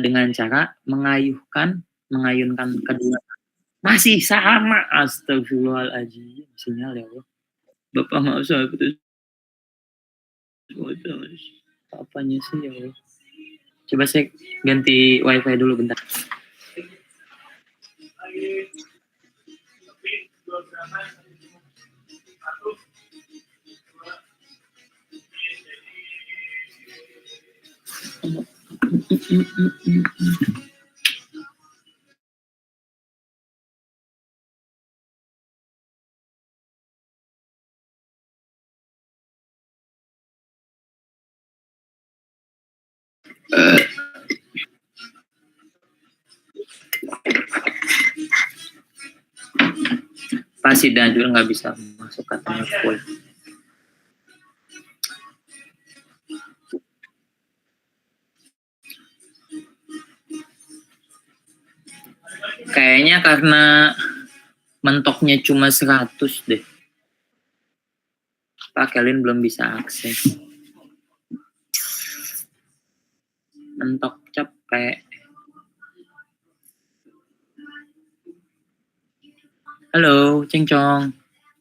dengan cara mengayunkan kedua. Masih sama, astagfirullahaladzim, sinyal ya Allah. Bapak maaf saya putus. Apanya sih ya Allah. Coba saya ganti wifi dulu bentar. Pasti Dajul nggak bisa masuk katanya full. Kayaknya karena mentoknya cuma 100 deh. Pak kalian belum bisa akses. Mentok capek. Halo, Cengcong.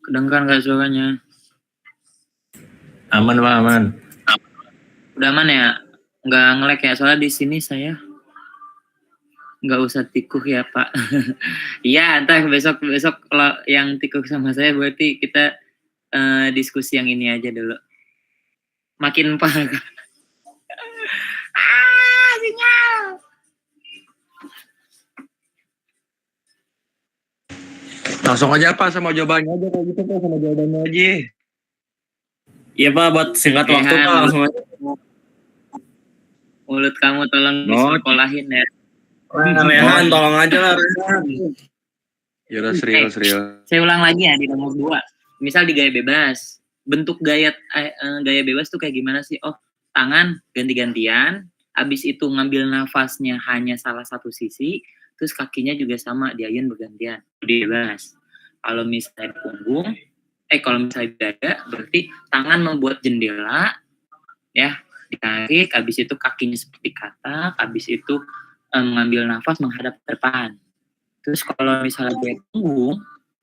Kedengeran nggak suaranya? Aman, Pak, aman. Udah aman ya? Nggak nge-lag ya? Soalnya di sini saya nggak usah tikuh ya, Pak. Iya, entar besok kalau yang tikuh sama saya berarti kita diskusi yang ini aja dulu. Makin parah. Sinyal. Langsung aja Pak sama jawabannya aja kalau gitu Pak, sama jawabannya aja. Iya Pak, buat singkat waktu Pak, langsung aja. Mulut kamu tolong disekolahin ya. Rehan, tolong aja lah Rehan. Ya serius. Saya ulang lagi ya di nomor 2. Misal di gaya bebas. Bentuk gaya bebas tuh kayak gimana sih? Oh, tangan ganti-gantian, habis itu ngambil nafasnya hanya salah satu sisi, terus kakinya juga sama, diayun bergantian. Bebas. Kalau misalnya di punggung, kalau misalnya di dada, berarti tangan membuat jendela, ya, ditarik, habis itu kakinya seperti katak, habis itu mengambil nafas menghadap ke depan. Terus kalau misalnya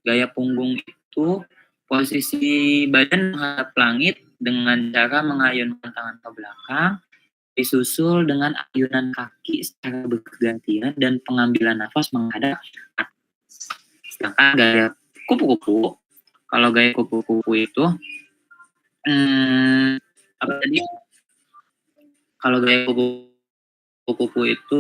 gaya punggung itu posisi badan menghadap langit dengan cara mengayunkan tangan ke belakang, disusul dengan ayunan kaki secara bergantian dan pengambilan nafas menghadap atas. Sedangkan gaya kupu-kupu, kalau gaya kupu-kupu itu apa tadi? Kalau gaya kupu-kupu itu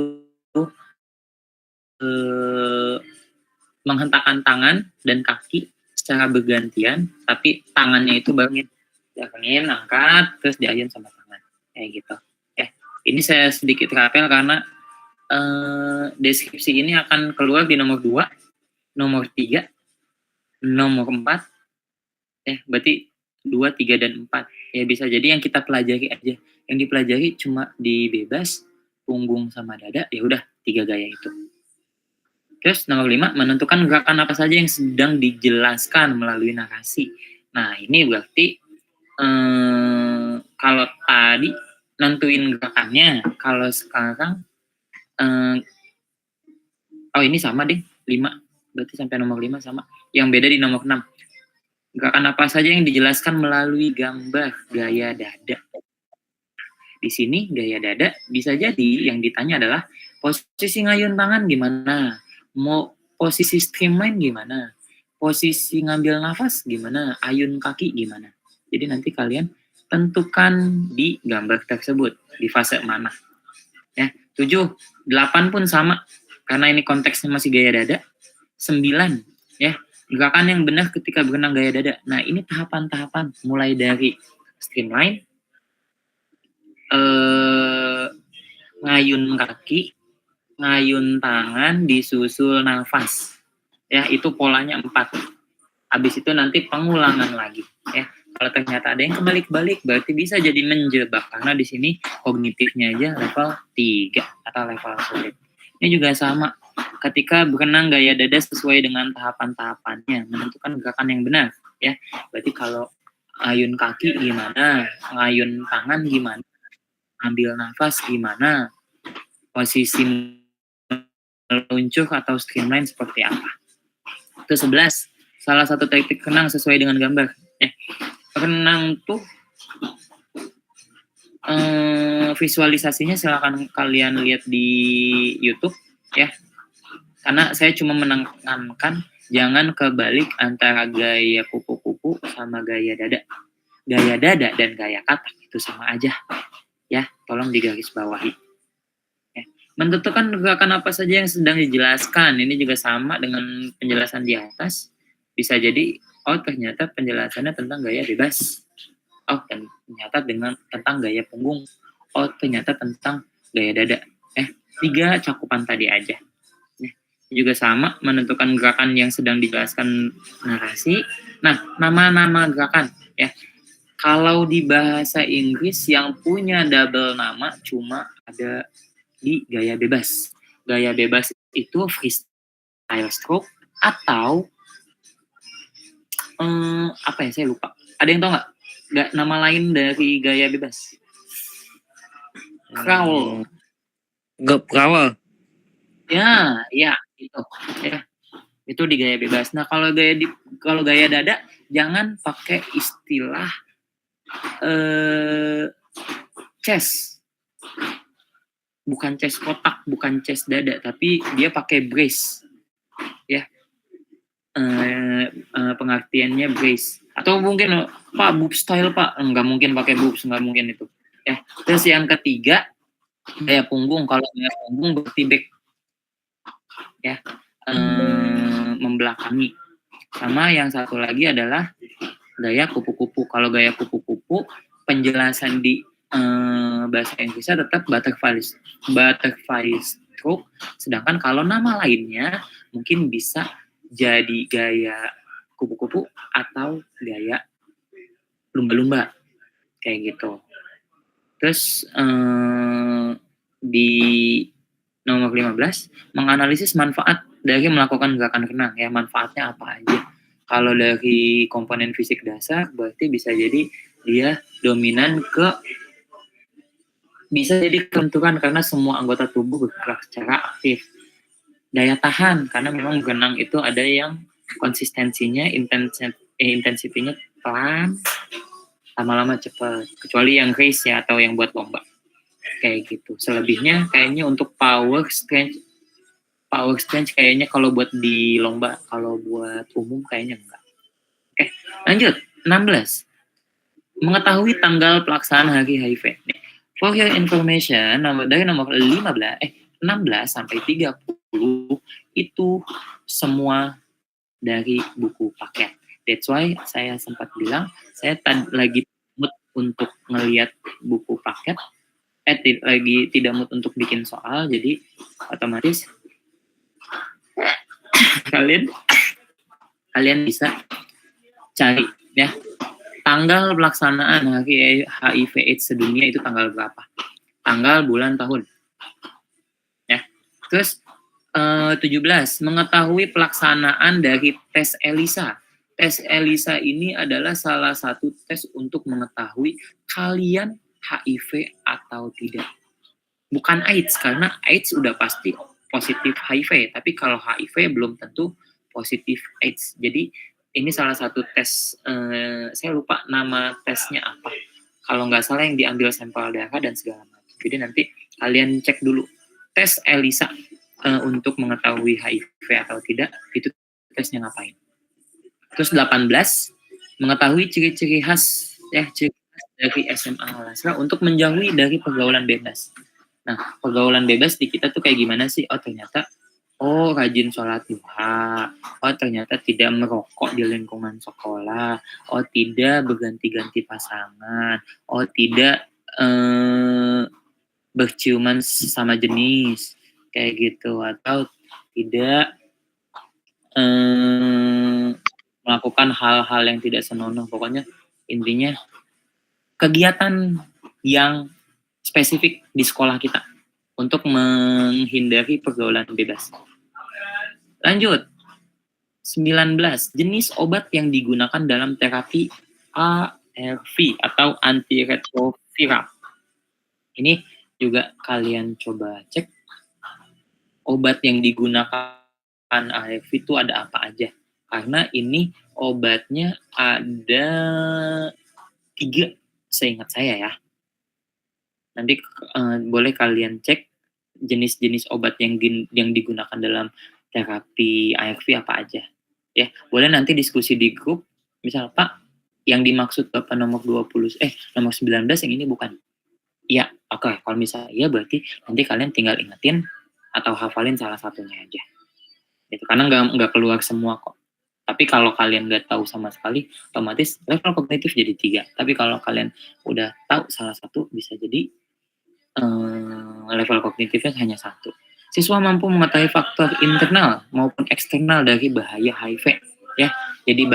menghentakkan tangan dan kaki secara bergantian, tapi tangannya itu bangin, angkat, terus diayun sama tangan, kayak gitu. Ini saya sedikit rapel karena deskripsi ini akan keluar di nomor 2, nomor 3, nomor 4, berarti 2, 3, dan 4. Ya bisa jadi yang kita pelajari aja. Yang dipelajari cuma di bebas, punggung sama dada, ya udah 3 gaya itu. Terus nomor 5, menentukan gerakan apa saja yang sedang dijelaskan melalui narasi. Nah, ini berarti kalau tadi nentuin gerakannya, kalau sekarang ini sama deh, 5. Berarti sampai nomor 5 sama. Yang beda di nomor 6. Gerakan apa saja yang dijelaskan melalui gambar gaya dada. Di sini gaya dada bisa jadi yang ditanya adalah posisi ngayun tangan gimana, mau posisi streamline gimana, posisi ngambil nafas gimana, ayun kaki gimana. Jadi nanti kalian tentukan di gambar tersebut di fase mana. Ya, 7, 8 pun sama karena ini konteksnya masih gaya dada. 9, ya, gerakan yang benar ketika berenang gaya dada. Nah, ini tahapan-tahapan mulai dari streamline, ngayun kaki, ngayun tangan, disusul nafas. Ya, itu polanya 4. Habis itu nanti pengulangan lagi. Ya, kalau ternyata ada yang kebalik-balik, berarti bisa jadi menjebak. Karena di sini kognitifnya aja level 3 atau level sulit. Ini juga sama. Ketika berenang gaya dada sesuai dengan tahapan-tahapannya, menentukan gerakan yang benar. Ya, berarti kalau ayun kaki gimana, ngayun tangan gimana, ambil nafas gimana, posisi meluncur atau streamline seperti apa. Itu 11. Salah satu teknik renang sesuai dengan gambar. Renang tuh visualisasinya silakan kalian lihat di YouTube ya. Karena saya cuma menekankan jangan kebalik antara gaya kupu-kupu sama gaya dada. Gaya dada dan gaya katak itu sama aja. Ya, tolong digarisbawahi. Ya. Menentukan gerakan apa saja yang sedang dijelaskan. Ini juga sama dengan penjelasan di atas. Bisa jadi, oh ternyata penjelasannya tentang gaya bebas. Oh, ternyata tentang gaya punggung. Oh, ternyata tentang gaya dada. 3 cakupan tadi aja. Juga sama, menentukan gerakan yang sedang dijelaskan narasi. Nah, nama-nama gerakan. Ya. Kalau di bahasa Inggris yang punya double nama cuma ada di gaya bebas. Gaya bebas itu freestyle stroke atau apa ya, saya lupa. Ada yang tahu nggak nama lain dari gaya bebas? Crawl. Crawl. Ya, itu. Ya. Itu di gaya bebas. Nah, kalau gaya dada jangan pakai istilah chest. Bukan chest kotak, bukan chest dada, tapi dia pakai brace. Ya. Pengertiannya brace. Atau mungkin Pak boob style Pak, nggak mungkin pakai boobs, nggak mungkin itu. Ya. Terus yang ketiga gaya punggung. Kalau gaya punggung berarti back. Ya. Membelakangi. Sama yang satu lagi adalah gaya kupu-kupu. Kalau gaya kupu-kupu penjelasan di bahasa Inggrisnya tetap butterfly stroke. Sedangkan kalau nama lainnya mungkin bisa jadi gaya kupu-kupu atau gaya lumba-lumba kayak gitu. Terus di nomor 15 menganalisis manfaat dari melakukan gerakan renang. Ya, manfaatnya apa aja. Kalau dari komponen fisik dasar berarti bisa jadi dia dominan bisa jadi kebentukan karena semua anggota tubuh bergerak secara aktif. Daya tahan, karena memang berenang itu ada yang konsistensinya, intensitinya pelan, lama-lama cepat. Kecuali yang race ya, atau yang buat lomba. Kayak gitu. Selebihnya kayaknya untuk power strength kayaknya kalau buat di lomba, kalau buat umum kayaknya enggak. Oke, lanjut. 16. Mengetahui tanggal pelaksanaan hari HIV. For your information, dari nomor 16 sampai 30 itu semua dari buku paket. That's why saya sempat bilang, saya lagi mood untuk ngelihat buku paket, lagi tidak mood untuk bikin soal, jadi otomatis kalian bisa cari ya. Tanggal pelaksanaan hari HIV/AIDS sedunia itu tanggal berapa? Tanggal, bulan, tahun. Ya. Terus 17. Mengetahui pelaksanaan dari tes ELISA. Tes ELISA ini adalah salah satu tes untuk mengetahui kalian HIV atau tidak. Bukan AIDS, karena AIDS udah pasti positif HIV. Tapi kalau HIV belum tentu positif AIDS. Jadi ini salah satu tes, saya lupa nama tesnya apa. Kalau nggak salah yang diambil sampel darah dan segala macam. Jadi nanti kalian cek dulu. Tes ELISA untuk mengetahui HIV atau tidak, itu tesnya ngapain. Terus 18, mengetahui ciri-ciri khas dari SMA Al-Azhar untuk menjauhi dari pergaulan bebas. Nah, pergaulan bebas di kita tuh kayak gimana sih? Oh, ternyata rajin sholat duha. Oh, ternyata tidak merokok di lingkungan sekolah. Oh, tidak berganti-ganti pasangan. Oh, tidak berciuman sama jenis. Kayak gitu. Atau tidak melakukan hal-hal yang tidak senonoh. Pokoknya intinya kegiatan yang spesifik di sekolah kita untuk menghindari pergaulan bebas. Lanjut. 19. Jenis obat yang digunakan dalam terapi ARV atau antiretroviral. Ini juga kalian coba cek obat yang digunakan ARV itu ada apa aja. Karena ini obatnya ada 3 seingat saya ya. Nanti boleh kalian cek jenis-jenis obat yang digunakan dalam terapi ARV apa aja. Ya, boleh nanti diskusi di grup, misal Pak, yang dimaksud Bapak nomor 19 yang ini bukan. Iya, oke. Kalau misalnya iya berarti nanti kalian tinggal ingetin atau hafalin salah satunya aja. Gitu. Karena nggak keluar semua kok. Tapi kalau kalian nggak tahu sama sekali, otomatis level kognitif jadi 3. Tapi kalau kalian udah tahu salah satu, bisa jadi level kognitifnya hanya 1. Siswa mampu mengetahui faktor internal maupun eksternal dari bahaya HIV. Ya, jadi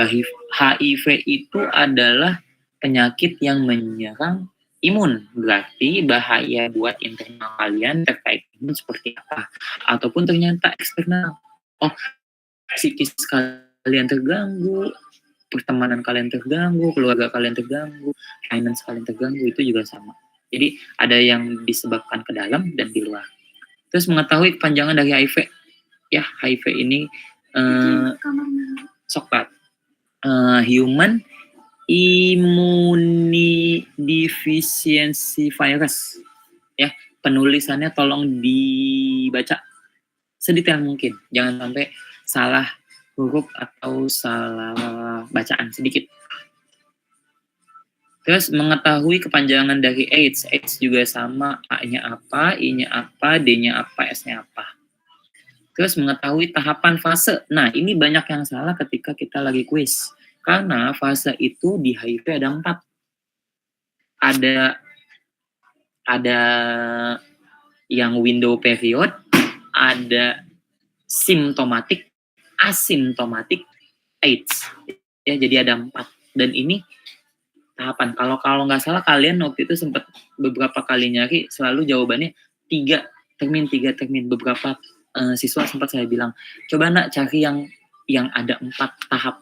HIV itu adalah penyakit yang menyerang imun. Berarti bahaya buat internal kalian terkait imun seperti apa. Ataupun ternyata eksternal. Oh, psikis kalian terganggu, pertemanan kalian terganggu, keluarga kalian terganggu, finance kalian terganggu, itu juga sama. Jadi ada yang disebabkan ke dalam dan di luar. Terus mengetahui kepanjangan dari HIV. Ya, HIV ini soklat. Human Immunodeficiency Virus. Ya, penulisannya tolong dibaca sedetail mungkin. Jangan sampai salah huruf atau salah bacaan sedikit. Terus mengetahui kepanjangan dari AIDS. AIDS juga sama, A-nya apa, I-nya apa, D-nya apa, S-nya apa. Terus mengetahui tahapan fase. Nah, ini banyak yang salah ketika kita lagi kuis. Karena fase itu di HIV ada 4. Ada yang window period, ada simptomatik, asimptomatik, AIDS. Ya, jadi ada 4. Dan ini tahapan. Kalau nggak salah kalian waktu itu sempat beberapa kali nyari, selalu jawabannya 3 termin. Beberapa siswa sempat saya bilang, coba nak cari yang ada 4 tahap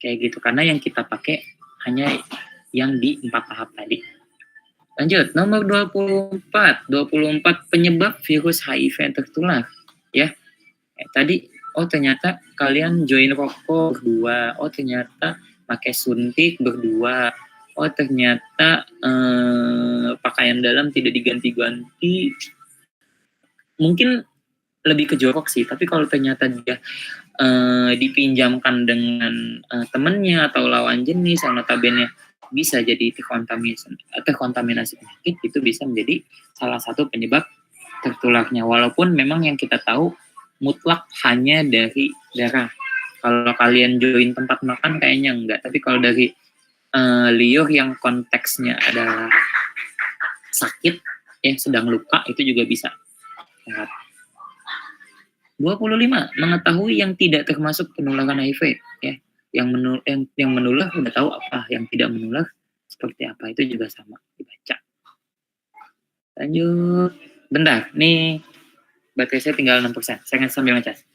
kayak gitu, karena yang kita pakai hanya yang di 4 tahap tadi. Lanjut, nomor 24 penyebab virus HIV tertular. Ya, tadi ternyata kalian join rokok berdua, ternyata pakai suntik berdua, ternyata pakaian dalam tidak diganti-ganti. Mungkin lebih ke jorok sih, tapi kalau ternyata dia dipinjamkan dengan temennya atau lawan jenis, notabene bisa jadi terkontaminasi penyakit, itu bisa menjadi salah satu penyebab tertularnya. Walaupun memang yang kita tahu mutlak hanya dari darah. Kalau kalian join tempat makan kayaknya enggak, tapi kalau dari liur yang konteksnya adalah sakit, sedang luka, itu juga bisa. 25 mengetahui yang tidak termasuk penularan HIV. Ya, yang menular udah tahu apa, yang tidak menular seperti apa, itu juga sama dibaca. Lanjut, bentar, nih baterai saya tinggal 6%, saya akan sambil ngecas.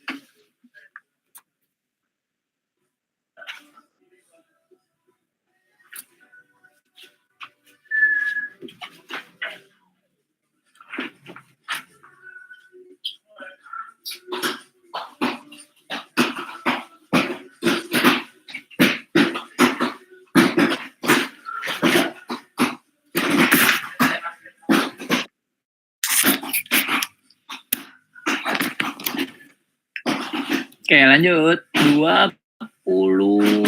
Oke, lanjut. 20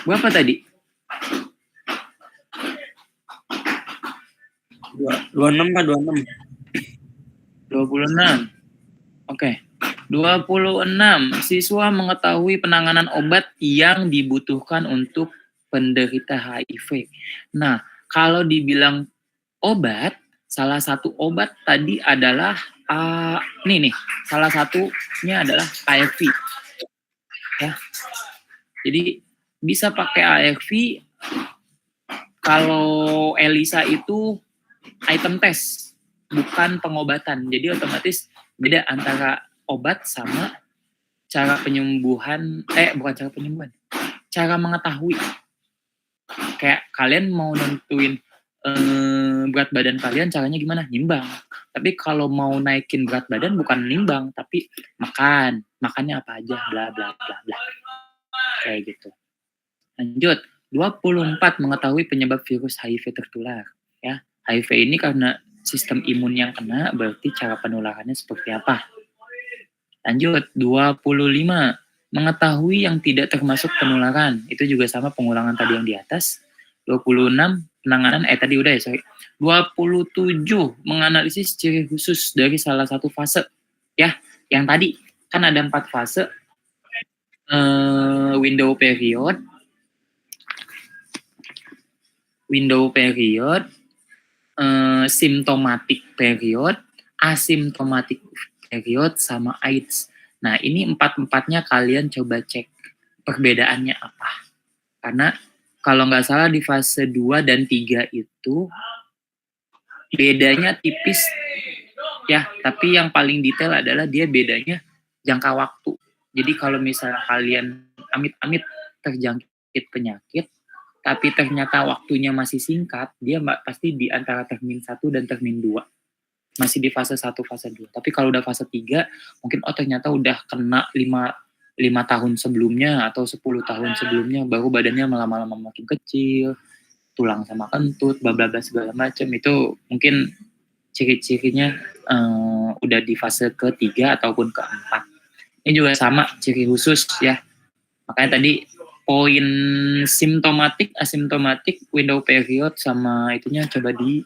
berapa tadi? 26 Pak, 26. 26. Oke. 26. Siswa mengetahui penanganan obat yang dibutuhkan untuk penderita HIV. Nah, kalau dibilang obat, salah satu obat tadi adalah salah satunya adalah ARV. Ya. Jadi bisa pakai ARV. Kalau ELISA itu item test, bukan pengobatan. Jadi otomatis beda antara obat sama cara penyembuhan, bukan cara penyembuhan, cara mengetahui. Kayak kalian mau nentuin berat badan kalian caranya gimana? Nimbang. Tapi kalau mau naikin berat badan bukan nimbang, tapi makan. Makannya apa aja, bla bla bla bla. Kayak gitu. Lanjut, 24 mengetahui penyebab virus HIV tertular. Ya, HIV ini karena sistem imun yang kena, berarti cara penularannya seperti apa? Lanjut, 25 mengetahui yang tidak termasuk penularan. Itu juga sama pengulangan tadi yang di atas. 26 penanganan, tadi udah ya, sorry. 27 menganalisis ciri khusus dari salah satu fase. Ya, yang tadi kan ada 4 fase. Window period, symptomatic period, asymptomatic period, sama AIDS. Nah, ini 4-4-nya kalian coba cek perbedaannya apa. Karena kalau nggak salah di fase 2 dan 3 itu bedanya tipis ya, tapi yang paling detail adalah dia bedanya jangka waktu. Jadi kalau misalnya kalian amit-amit terjangkit penyakit, tapi ternyata waktunya masih singkat, dia pasti di antara termin 1 dan termin 2. Masih di fase 1, fase 2. Tapi kalau udah fase 3, mungkin ternyata udah kena 5 tahun sebelumnya atau 10 tahun sebelumnya, baru badannya lama-lama makin kecil, tulang sama kentut, bla bla bla segala macam. Itu mungkin ciri-cirinya udah di fase ke-3 ataupun ke-4. Ini juga sama, ciri khusus ya. Makanya tadi poin simptomatik, asimptomatik, window period sama itunya coba di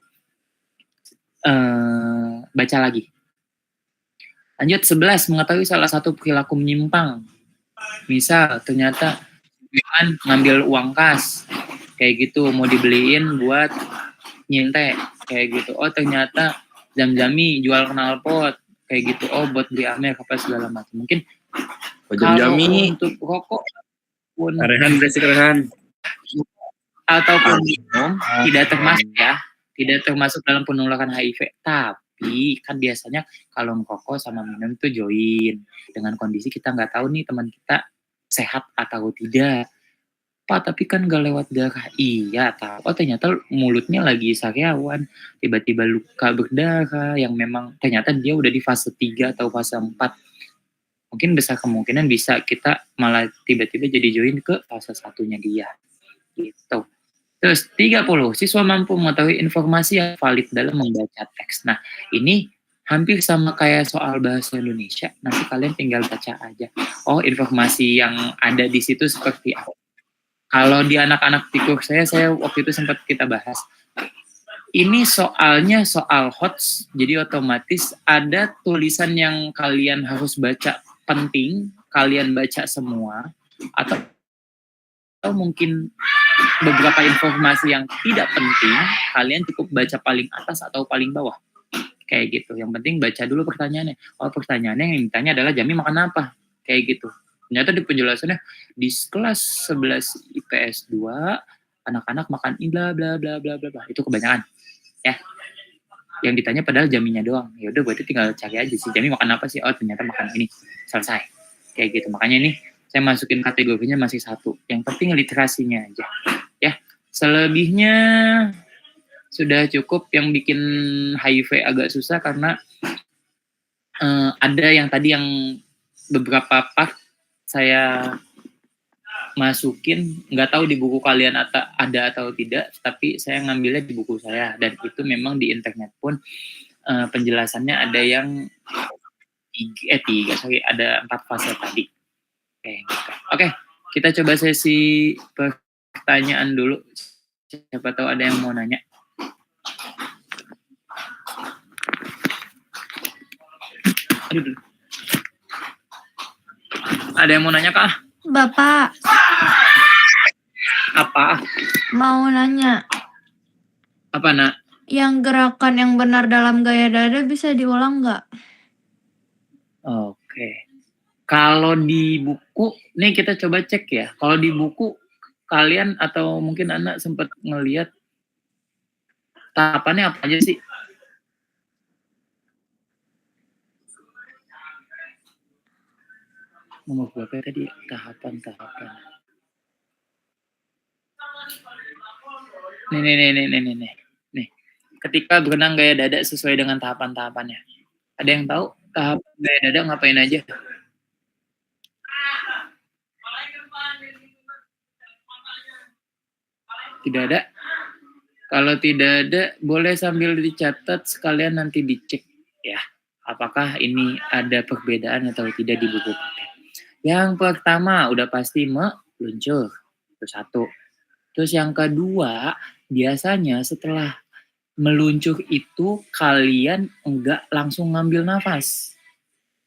baca lagi. Lanjut 11, mengetahui salah satu perilaku menyimpang. Misal ternyata ngambil uang kas kayak gitu, mau dibeliin buat nyintek kayak gitu. Oh ternyata Jam-Jami jual knalpot kayak gitu. Oh buat beli Amer apa segala macam. Mungkin kalau untuk rokok pun Rehan ataupun minum tidak termasuk ya, tidak termasuk dalam penularan HIV. Tapi kan biasanya kalau merokok sama minum itu join dengan kondisi kita nggak tahu nih teman kita sehat atau tidak. Pak, tapi kan gak lewat darah. Iya, tahu. Oh, ternyata mulutnya lagi sariawan. Tiba-tiba luka berdarah yang memang ternyata dia udah di fase 3 atau fase 4. Mungkin besar kemungkinan bisa kita malah tiba-tiba jadi join ke fase 1-nya dia. Gitu. Terus 30, siswa mampu mengetahui informasi yang valid dalam membaca teks. Nah, ini hampir sama kayak soal bahasa Indonesia. Nanti kalian tinggal baca aja. Oh, informasi yang ada di situ seperti apa. Kalau di anak-anak di kurs saya waktu itu sempat kita bahas. Ini soalnya soal HOTS, jadi otomatis ada tulisan yang kalian harus baca penting, kalian baca semua, atau mungkin beberapa informasi yang tidak penting, kalian cukup baca paling atas atau paling bawah. Kayak gitu. Yang penting baca dulu pertanyaannya. Oh, pertanyaannya yang ditanya adalah Jami makan apa? Kayak gitu. Ternyata di penjelasannya di kelas 11 IPS 2 anak-anak makan ini bla bla bla bla bla. Itu kebanyakan. Ya. Yang ditanya padahal Jaminya doang. Ya udah berarti tinggal cari aja sih Jami makan apa sih? Oh, ternyata makan ini. Selesai. Kayak gitu. Makanya ini saya masukin kategorinya masih 1. Yang penting literasinya aja. Ya. Selebihnya sudah cukup. Yang bikin HIV agak susah karena ada yang tadi yang beberapa part saya masukin, nggak tahu di buku kalian ada atau tidak, tapi saya ngambilnya di buku saya, dan itu memang di internet pun penjelasannya ada yang 3, ada 4 fase tadi. Oke, kita coba sesi pertanyaan dulu. Siapa tahu ada yang mau nanya. Aduh. Ada yang mau nanya, Kak? Bapak. Apa? Mau nanya. Apa, Nak? Yang gerakan yang benar dalam gaya dada bisa diulang nggak? Oke. Kalau di buku, nih kita coba cek ya. Kalau di buku, kalian atau mungkin anak sempat ngelihat tahapannya apa aja sih? Nomor berapa tadi tahapan-tahapan? Nih. ketika berenang gaya dada sesuai dengan tahapan-tahapannya. Ada yang tahu tahap gaya dada ngapain aja? Tidak ada? Kalau tidak ada, boleh sambil dicatat sekalian nanti dicek ya. Apakah ini ada perbedaan atau tidak di buku paket. Yang pertama udah pasti meluncur. Itu satu. Terus yang kedua, biasanya setelah meluncur itu kalian enggak langsung ngambil nafas.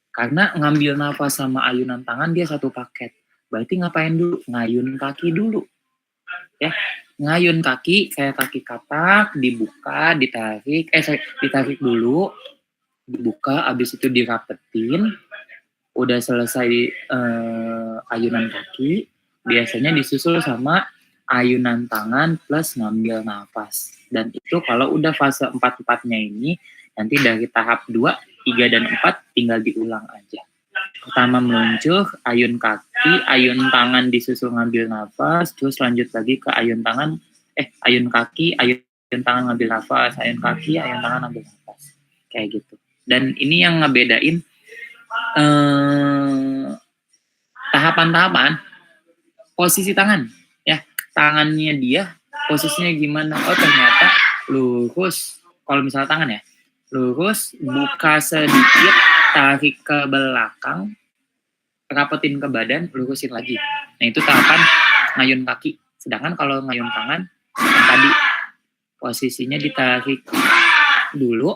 Karena ngambil nafas sama ayunan tangan dia satu paket. Berarti ngapain dulu? Ngayun kaki dulu. Ya, ngayun kaki kayak kaki katak, dibuka, ditarik dulu, dibuka, habis itu dirapetin. Udah selesai ayunan kaki, biasanya disusul sama ayunan tangan plus ngambil nafas. Dan itu kalau udah fase 4-4-nya ini, nanti dari tahap 2, 3, dan 4 tinggal diulang aja. Pertama meluncur, ayun kaki, ayun tangan disusul ngambil nafas, terus lanjut lagi ke ayun kaki, ayun tangan ngambil nafas, ayun kaki, ayun tangan ngambil nafas. Kayak gitu. Dan ini yang ngebedain tahapan-tahapan posisi tangan ya, tangannya dia posisinya gimana. Oh ternyata lurus, kalau misalnya tangan ya lurus, buka sedikit, tarik ke belakang, rapetin ke badan, lurusin lagi. Nah itu tahapan ngayun kaki. Sedangkan kalau ngayun tangan yang tadi posisinya ditarik dulu,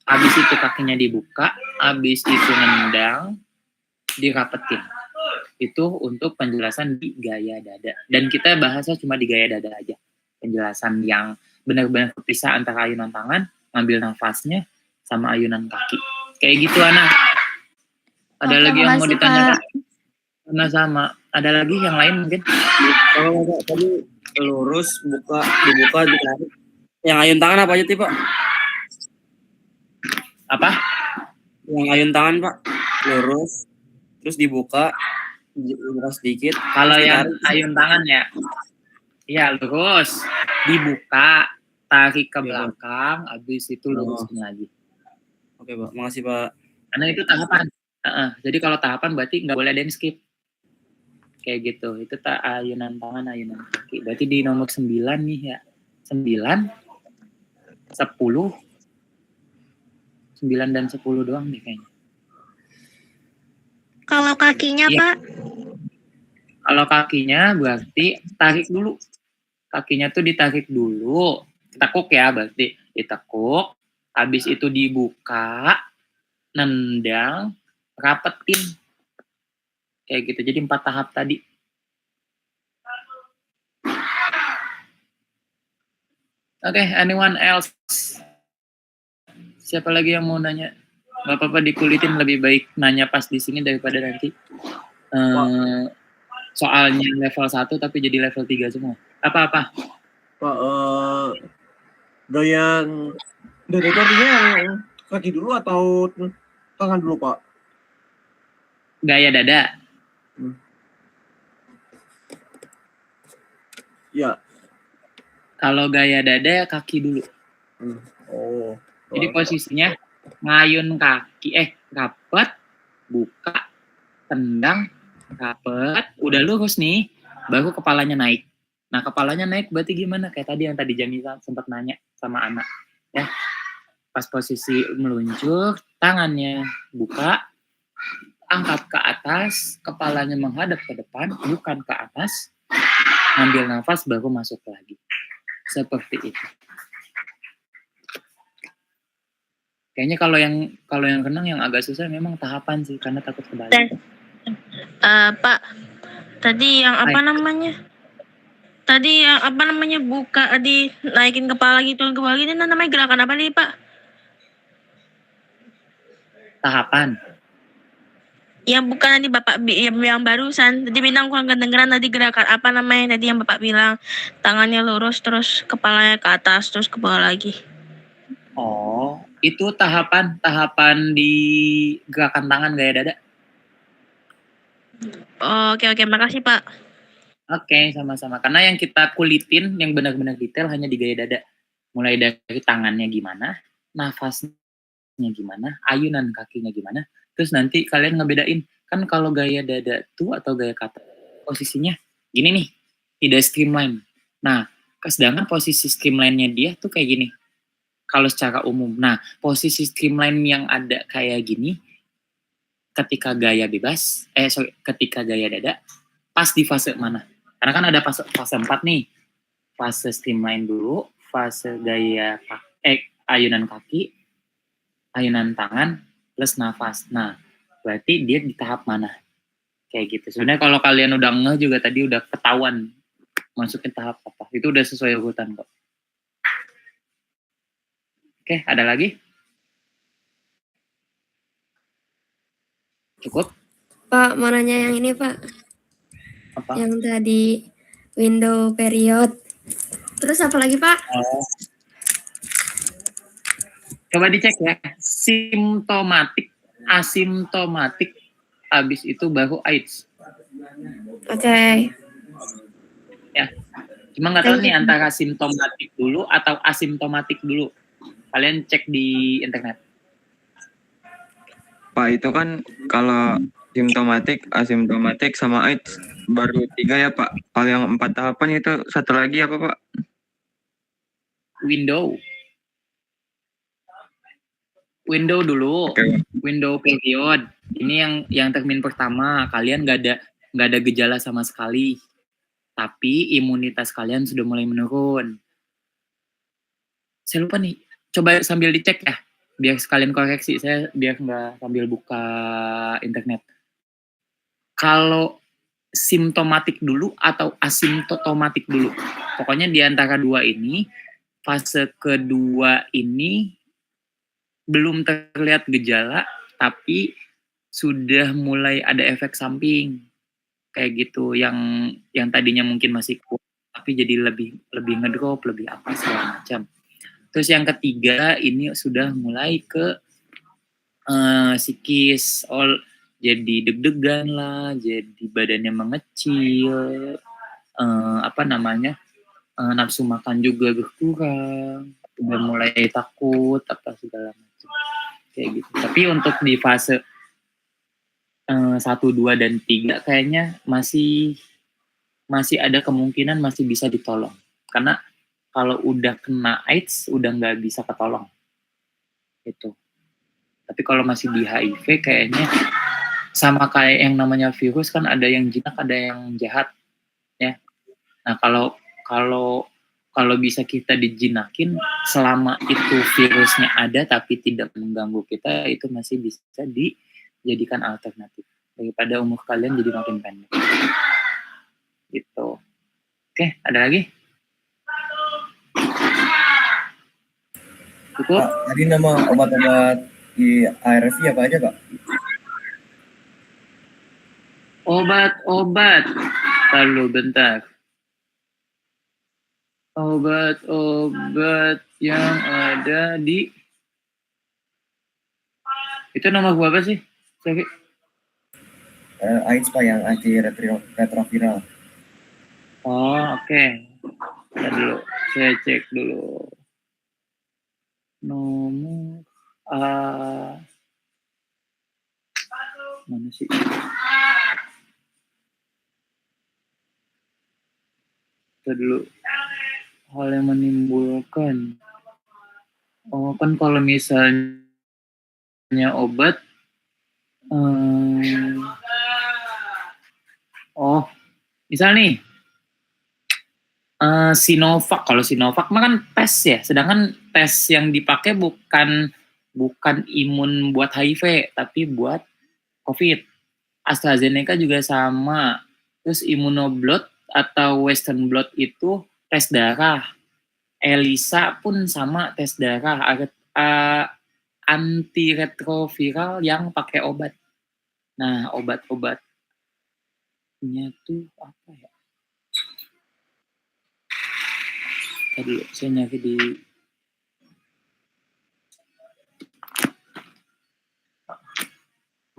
habis itu kakinya dibuka, habis itu nendang, dirapetin. Itu untuk penjelasan di gaya dada. Dan kita bahasnya cuma di gaya dada aja. Penjelasan yang benar-benar terpisah antara ayunan tangan, ngambil nafasnya, sama ayunan kaki. Kayak gitu, Ana. Ada Oke, lagi yang mau makasih, ditanyakan? Kak. Sama-sama. Ada lagi yang lain mungkin? Kalau tadi lurus, dibuka, ditarik. Yang ayun tangan apa aja sih, Pak? Apa? Yang ayun tangan, Pak. Lurus, terus dibuka sedikit. Kalau yang ayun tangan ya, iya lurus, dibuka, tarik ke belakang, habis itu lurusin lagi. Oke, Pak. Makasih, Pak. Karena itu tahapan. Jadi kalau tahapan berarti nggak boleh ada yang skip. Kayak gitu. Itu ayunan tangan, ayunan kaki. Berarti di nomor 9 nih ya. 9, 10, 9 dan 10 doang nih kayaknya. Kalau kakinya, Iya. Pak? Kalau kakinya berarti tarik dulu. Kakinya tuh ditarik dulu. Ditekuk ya berarti. Ditekuk. Habis itu dibuka. Nendang. Rapetin. Kayak gitu. Jadi 4 tahap tadi. Oke, anyone else? Siapa lagi yang mau nanya? Gak apa-apa dikulitin, lebih baik nanya pas di sini daripada nanti soalnya level 1 tapi jadi level 3 semua. Apa-apa? Pak, gaya dada itu artinya yang kaki dulu atau tangan dulu, Pak? Gaya dada. Ya. Kalau gaya dada kaki dulu. Oh. Jadi posisinya ngayun kaki, rapet, buka, tendang, rapet, udah lurus nih, baru kepalanya naik. Nah kepalanya naik berarti gimana? Kayak tadi yang tadi Jamila sempat nanya sama anak, ya. Pas posisi meluncur, tangannya buka, angkat ke atas, kepalanya menghadap ke depan, bukan ke atas, ambil nafas baru masuk lagi. Seperti itu. Kayaknya kalau yang renang yang agak susah memang tahapan sih karena takut kebalik. Pak, tadi yang apa namanya? Tadi yang apa namanya buka naikin kepala gitu ini namanya gerakan apa nih, Pak? Tahapan. Yang bukan tadi Bapak yang barusan. Tadi Minang kurang kedengeran tadi gerakan apa namanya tadi yang Bapak bilang tangannya lurus terus kepalanya ke atas terus ke bawah lagi. Oh, itu tahapan di gerakan tangan gaya dada. Oke, makasih Pak. Oke, sama-sama. Karena yang kita kulitin yang benar-benar detail hanya di gaya dada. Mulai dari tangannya gimana, nafasnya gimana, ayunan kakinya gimana, terus nanti kalian ngebedain, kan kalau gaya dada tuh atau gaya kata, posisinya gini nih, tidak streamline. Nah, sedangkan posisi streamline-nya dia tuh kayak gini, kalau secara umum. Nah, posisi streamline yang ada kayak gini, ketika gaya bebas, ketika gaya dada, pas di fase mana? Karena kan ada fase 4 nih, fase streamline dulu, fase gaya ayunan kaki, ayunan tangan, plus nafas. Nah, berarti dia di tahap mana? Kayak gitu. Sebenarnya kalau kalian udah ngeh juga tadi udah ketahuan masuknya tahap apa. Itu udah sesuai urutan kok. Oke, ada lagi? Cukup? Pak, mau nanya yang ini, Pak. Apa? Yang tadi window period. Terus apa lagi, Pak? Coba dicek ya. Simptomatik, asimptomatik, habis itu baru AIDS. Oke. Ya. Cuma nggak tahu nih antara simptomatik dulu atau asimptomatik dulu. Kalian cek di internet. Pak, itu kan kalau simptomatik, asimptomatik, sama AIDS baru 3 ya Pak. Kalau yang 4 tahapan itu satu lagi apa Pak? Window dulu. Oke. Window period. Ini yang termin pertama. Kalian nggak ada gejala sama sekali. Tapi imunitas kalian sudah mulai menurun. Saya lupa nih. Coba sambil dicek ya. Biar sekalian koreksi. Saya biar nggak sambil buka internet. Kalau simptomatik dulu atau asimptomatik dulu. Pokoknya di antara dua ini, fase kedua ini belum terlihat gejala, tapi sudah mulai ada efek samping kayak gitu, yang tadinya mungkin masih kuat, tapi jadi lebih ngedrop, lebih apa segala macam. Terus yang ketiga ini sudah mulai ke psikis, jadi deg-degan lah, jadi badannya mengecil, nafsu makan juga berkurang, udah mulai takut apa segala macam kayak gitu. Tapi untuk di fase 1, 2, dan 3 kayaknya masih ada kemungkinan masih bisa ditolong. Karena kalau udah kena AIDS udah nggak bisa ketolong gitu. Tapi kalau masih di HIV kayaknya sama kayak yang namanya virus, kan ada yang jinak ada yang jahat ya. Nah, kalau bisa kita dijinakin selama itu virusnya ada tapi tidak mengganggu kita, itu masih bisa dijadikan alternatif daripada umur kalian jadi makin pendek gitu. Oke, ada lagi? Cukup? Pak, tadi nama obat-obat di ARV apa aja Pak? Obat-obat. Lalu bentar. Obat-obat yang ada di itu nama gua apa sih? Sorry. AIDS Pak, yang antiretroviral. Oh, oke. Ntar dulu, saya cek dulu. Nomor mana sih? Ntar dulu. Hal yang menimbulkan. Oh, kan kalau misalnya obat, misal nih, Sinovac. Kalau Sinovac mah kan tes ya, sedangkan tes yang dipakai bukan imun buat HIV, tapi buat COVID. AstraZeneca juga sama. Terus Immunoblot atau Western Blot itu tes darah. ELISA pun sama, tes darah. Antiretroviral yang pakai obat. Nah, obat-obatnya tuh apa ya? Tadi saya nyari di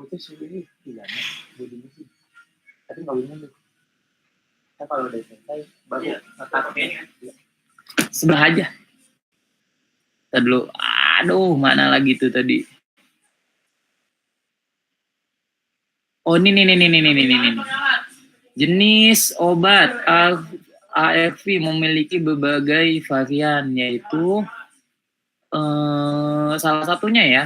itu sendiri bilangnya bodinya sih, tapi nggak boleh dulu. Kita kalau udah selesai baru ngetatin sebelah aja. Ntar dulu. Aduh, mana lagi tuh tadi? Oh, ini. Jenis obat ARV memiliki berbagai varian, yaitu salah satunya ya,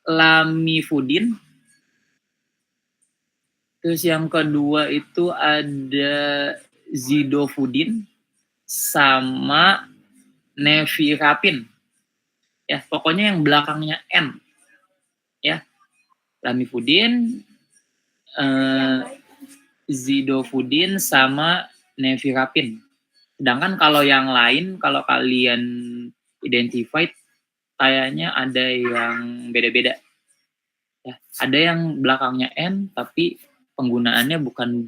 lamivudin. Terus yang kedua itu ada zidovudin sama nevirapin. Ya, pokoknya yang belakangnya N. Ya. Lamivudin, zidovudin sama nevirapin. Sedangkan kalau yang lain, kalau kalian identified, kayaknya ada yang beda-beda. Ya, ada yang belakangnya N, tapi penggunaannya bukan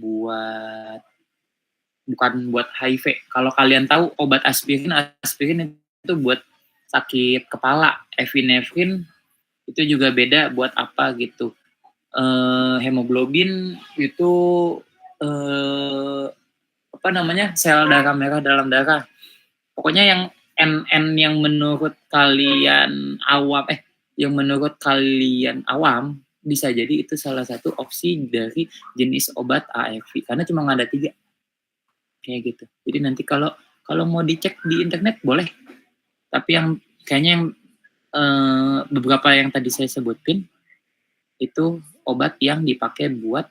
buat HIV. Kalau kalian tahu obat aspirin itu buat sakit kepala, epinefrin itu juga beda buat apa gitu. Hemoglobin itu sel darah merah dalam darah. Pokoknya yang NN yang menurut kalian awam, bisa jadi itu salah satu opsi dari jenis obat ARV karena cuma ada 3 kayak gitu. Jadi nanti kalau mau dicek di internet boleh, tapi yang kayaknya yang beberapa yang tadi saya sebutin itu obat yang dipakai buat